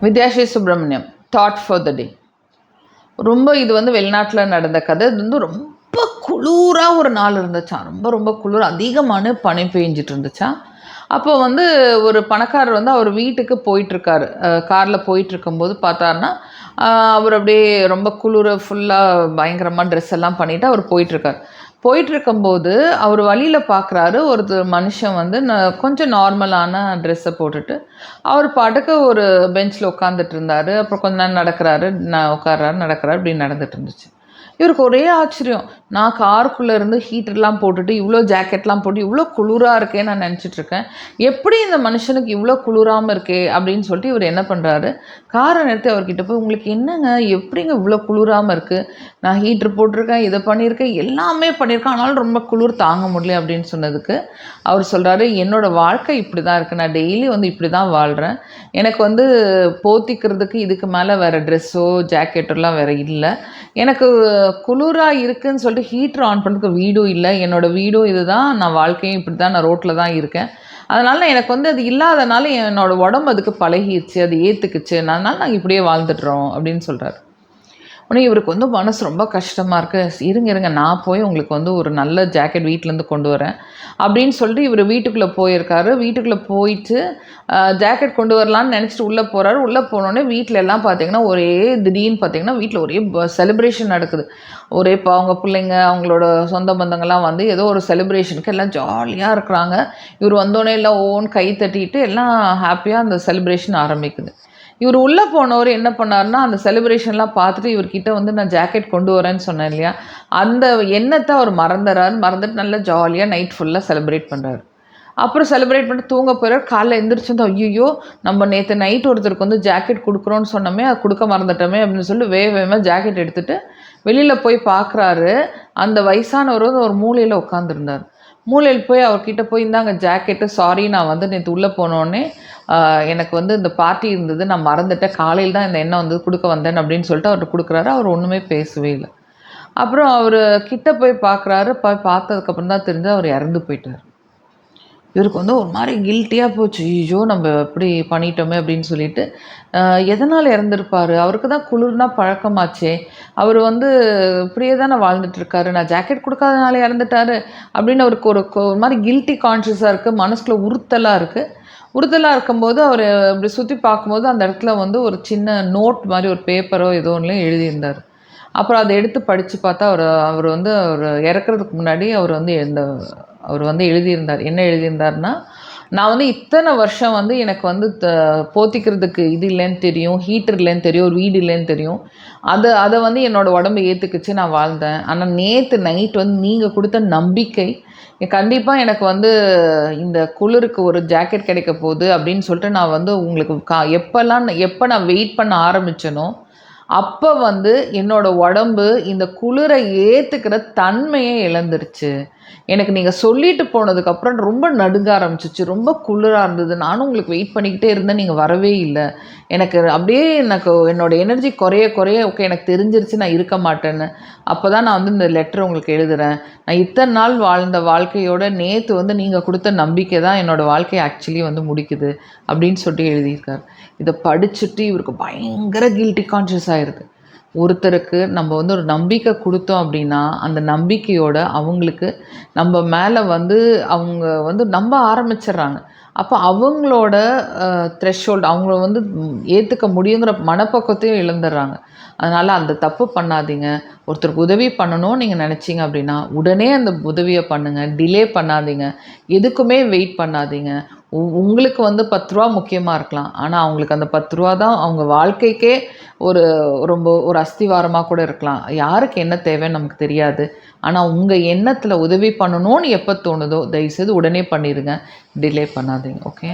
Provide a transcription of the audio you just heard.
Vidyasri Subramaniam thought for the day. ரொம்ப இது வந்து வெளிநாட்டில் நடந்த கதை. இது வந்து ரொம்ப குளிராக ஒரு நாள் இருந்துச்சான். ரொம்ப ரொம்ப குளிர், அதிகமான பனி பெஞ்சிட்டு இருந்துச்சான். அப்போ வந்து ஒரு பணக்காரர் வந்து அவர் வீட்டுக்கு போயிட்டுருக்காரு. காரில் போயிட்டுருக்கும்போது பார்த்தாருன்னா, அவர் அப்படியே ரொம்ப குளிர ஃபுல்லாக பயங்கரமாக ட்ரெஸ் எல்லாம் பண்ணிவிட்டு அவர் போயிட்டுருக்கார். போயிட்டுருக்கும்போது அவர் வழியில் பார்க்குறாரு, ஒருத்தர் மனுஷன் வந்து கொஞ்சம் நார்மலான ட்ரெஸ்ஸை போட்டுட்டு அவர் பாட்டுக்கு ஒரு பெஞ்சில் உட்காந்துட்டு இருந்தார். அப்புறம் கொஞ்ச நேரம் நடக்கிறாரு, உட்கார்றாரு, நடக்கிறாரு, இப்படி நடந்துட்டு இருந்துச்சு. இவருக்கு ஒரே ஆச்சரியம். நான் காருக்குள்ளே இருந்து ஹீட்டர்லாம் போட்டுட்டு இவ்வளோ ஜாக்கெட்லாம் போட்டு இவ்வளோ குளிராக இருக்கே நான் நினச்சிட்ருக்கேன். எப்படி இந்த மனுஷனுக்கு இவ்வளோ குளிராமல் இருக்கே அப்படின்னு சொல்லிட்டு இவர் என்ன பண்ணுறாரு, காரை நிறுத்தி அவர்கிட்ட போய், உங்களுக்கு என்னங்க, எப்படிங்க இவ்வளோ குளிராமல் இருக்குது? நான் ஹீட்ரு போட்டிருக்கேன், இதை பண்ணியிருக்கேன், எல்லாமே பண்ணியிருக்கேன், ஆனாலும் ரொம்ப குளிர் தாங்க முடியல அப்படின்னு சொன்னதுக்கு அவர் சொல்கிறாரு, என்னோடய வாழ்க்கை இப்படி தான் இருக்குது. நான் டெய்லி வந்து இப்படி தான் வாழ்கிறேன். எனக்கு வந்து போத்திக்கிறதுக்கு இதுக்கு மேலே வேறு ட்ரெஸ்ஸோ ஜாக்கெட்டெல்லாம் வேறு இல்லை. எனக்கு குளிராக இருக்குதுன்னு சொல்லிட்டு ஹீட்ரு ஆன் பண்ணுறதுக்கு வீடும் இல்லை. என்னோடய வீடும் இது தான், நான் வாழ்க்கையும் இப்படி தான், நான் ரோட்டில் தான் இருக்கேன். அதனால் எனக்கு வந்து அது இல்லாதனால என்னோடய உடம்பு அதுக்கு பழகிடுச்சு, அது ஏற்றுக்குச்சு, அதனால் நாங்கள் இப்படியே வாழ்ந்துட்டுறோம் அப்படின்னு சொல்கிறார். உடனே இவருக்கு வந்து மனசு ரொம்ப கஷ்டமாக இருக்குது. இருங்க நான் போய் உங்களுக்கு வந்து ஒரு நல்ல ஜாக்கெட் வீட்டிலேருந்து கொண்டு வரேன் அப்படின்னு சொல்லிட்டு இவர் வீட்டுக்குள்ளே போயிருக்காரு. வீட்டுக்குள்ளே போயிட்டு ஜாக்கெட் கொண்டு வரலான்னு நினச்சிட்டு உள்ளே போகிறாரு. உள்ளே போனோடனே வீட்டில் எல்லாம் பார்த்தீங்கன்னா ஒரே திடீர்னு பார்த்தீங்கன்னா வீட்டில் ஒரே செலிப்ரேஷன் நடக்குது. ஒரே இப்போ அவங்க பிள்ளைங்க, அவங்களோட சொந்த பந்தங்கள்லாம் வந்து ஏதோ ஒரு செலிப்ரேஷனுக்கு எல்லாம் ஜாலியாக இருக்கிறாங்க. இவர் வந்தோடனே எல்லாம் ஓன் கை தட்டிட்டு எல்லாம் ஹாப்பியாக அந்த செலிப்ரேஷன் ஆரம்பிக்குது. இவர் உள்ளே போனவர் என்ன பண்ணார்னா, அந்த செலிப்ரேஷன்லாம் பார்த்துட்டு இவர்கிட்ட வந்து நான் ஜாக்கெட் கொண்டு வரேன்னு சொன்னேன் இல்லையா, அந்த எண்ணத்தை அவர் மறந்துட்டு நல்லா ஜாலியாக நைட் ஃபுல்லாக செலிப்ரேட் பண்ணுறாரு. அப்புறம் செலிப்ரேட் பண்ணிட்டு தூங்க போயிறார். காலைல எந்திரிச்சு வந்து, ஐயோ நம்ம நேற்று நைட் ஒருத்தருக்கு வந்து ஜாக்கெட் கொடுக்குறோன்னு சொன்னோமே, அது கொடுக்க மறந்துட்டோமே அப்படின்னு சொல்லி வேகமாக ஜாக்கெட் எடுத்துகிட்டு வெளியில் போய் பார்க்குறாரு. அந்த வயசானவர் வந்து ஒரு மூலையில் உட்காந்துருந்தார். மூலையில் போய் அவர்கிட்ட போய், இந்தாங்க ஜாக்கெட்டு, சாரி நான் வந்து நேற்று உள்ளே போனோடனே எனக்கு வந்து இந்த பார்ட்டி இருந்தது, நான் மறந்துட்டேன், காலையில் தான் இந்த எண்ணெய் வந்து கொடுக்க வந்தேன் அப்படின்னு சொல்லிட்டு அவர்கிட்ட கொடுக்குறாரு. அவர் ஒன்றுமே பேசவே இல்லை. அப்புறம் அவர் கிட்ட போய் பார்க்குறாரு. பார்த்ததுக்கப்புறம் தான் தெரிஞ்சு அவர் இறந்து போயிட்டார். இவருக்கு வந்து ஒரு மாதிரி கில்ட்டியாக போச்சு. ஐயோ நம்ம எப்படி பண்ணிட்டோமே அப்படின்னு சொல்லிட்டு, எதனால் இறந்துருப்பார், அவருக்கு தான் குளிர்னா பழக்கமாச்சே, அவர் வந்து இப்படியே தானே வாழ்ந்துட்டுருக்காரு, நான் ஜாக்கெட் கொடுக்காதனால இறந்துட்டாரு அப்படின்னு அவருக்கு ஒரு மாதிரி கில்ட்டி கான்ஷியஸாக இருக்குது. மனசுக்குள்ள உறுத்தலாக இருக்கும்போது அவர் அப்படி சுற்றி பார்க்கும்போது அந்த இடத்துல வந்து ஒரு சின்ன நோட் மாதிரி ஒரு பேப்பரோ ஏதோ ஒன்றுலையும் எழுதியிருந்தார். அப்புறம் அதை எடுத்து படித்து பார்த்தா அவர் வந்து அவர் இறக்குறதுக்கு முன்னாடி அவர் வந்து எழுதியிருந்தார். என்ன எழுதியிருந்தார்னா, நான் வந்து இத்தனை வருஷம் வந்து எனக்கு வந்து போத்திக்கிறதுக்கு இது இல்லைன்னு தெரியும், ஹீட்டர் இல்லைன்னு தெரியும், ஒரு வீடு இல்லைன்னு தெரியும். அதை வந்து என்னோடய உடம்பு ஏற்றுக்குச்சு, நான் வாழ்ந்தேன். ஆனால் நேற்று நைட் வந்து நீங்கள் கொடுத்த நம்பிக்கை கண்டிப்பாக எனக்கு வந்து இந்த குளிருக்கு ஒரு ஜாக்கெட் கிடைக்க போகுது அப்படின்னு சொல்லிட்டு நான் வந்து உங்களுக்கு எப்போ நான் வெயிட் பண்ண ஆரம்பித்தேனோ அப்போ வந்து என்னோடய உடம்பு இந்த குளிரை ஏற்றுக்கிற தன்மையை இழந்துருச்சு. எனக்கு நீங்கள் சொல்லிட்டு போனதுக்கப்புறம் ரொம்ப நடுங்க ஆரம்பிச்சிச்சு, ரொம்ப குளிராக இருந்தது. நானும் உங்களுக்கு வெயிட் பண்ணிக்கிட்டே இருந்தேன், நீங்கள் வரவே இல்லை. எனக்கு அப்படியே என்னோடய எனர்ஜி குறைய ஓகே எனக்கு தெரிஞ்சிருச்சு நான் இருக்க மாட்டேன்னு. அப்போ தான் நான் வந்து இந்த லெட்டர் உங்களுக்கு எழுதுகிறேன். நான் இத்தனை நாள் வாழ்ந்த வாழ்க்கையோட நேற்று வந்து நீங்கள் கொடுத்த நம்பிக்கை தான் என்னோடய வாழ்க்கையை ஆக்சுவலி வந்து முடிக்குது அப்படின்னு சொல்லிட்டு எழுதியிருக்கார். இதை படிச்சுட்டு இவருக்கு பயங்கர கில்ட்டி கான்ஷியஸ் ஆகிடுது. ஒருத்தருக்கு நம்ம வந்து ஒரு நம்பிக்கை கொடுத்தோம் அப்படின்னா அந்த நம்பிக்கையோட அவங்களுக்கு நம்ம மேலே வந்து அவங்க வந்து நம்ப ஆரம்பிச்சிடுறாங்க. அப்போ அவங்களோட த்ரெஷ்ஹோல்டு அவங்கள வந்து ஏற்றுக்க முடியுங்கிற மனப்பக்குவத்தையும் இழந்துடுறாங்க. அதனால் அந்த தப்பு பண்ணாதீங்க. ஒருத்தருக்கு உதவி பண்ணணும்னு நீங்கள் நினச்சிங்க அப்படின்னா உடனே அந்த உதவியை பண்ணுங்கள், டிலே பண்ணாதீங்க, எதுக்குமே வெயிட் பண்ணாதீங்க. உங்களுக்கு வந்து 10 ரூபா முக்கியமாக இருக்கலாம், ஆனால் அவங்களுக்கு அந்த 10 ரூபா தான் அவங்க வாழ்க்கைக்கே ரொம்ப ஒரு அஸ்திவாரமாக கூட இருக்கலாம். யாருக்கு என்ன தேவைன்னு நமக்கு தெரியாது. ஆனால் உங்கள் எண்ணத்தில் உதவி பண்ணணும்னு எப்போ தோணுதோ தயவுசெய்து உடனே பண்ணிடுங்க, டிலே பண்ணாதீங்க. ஓகே.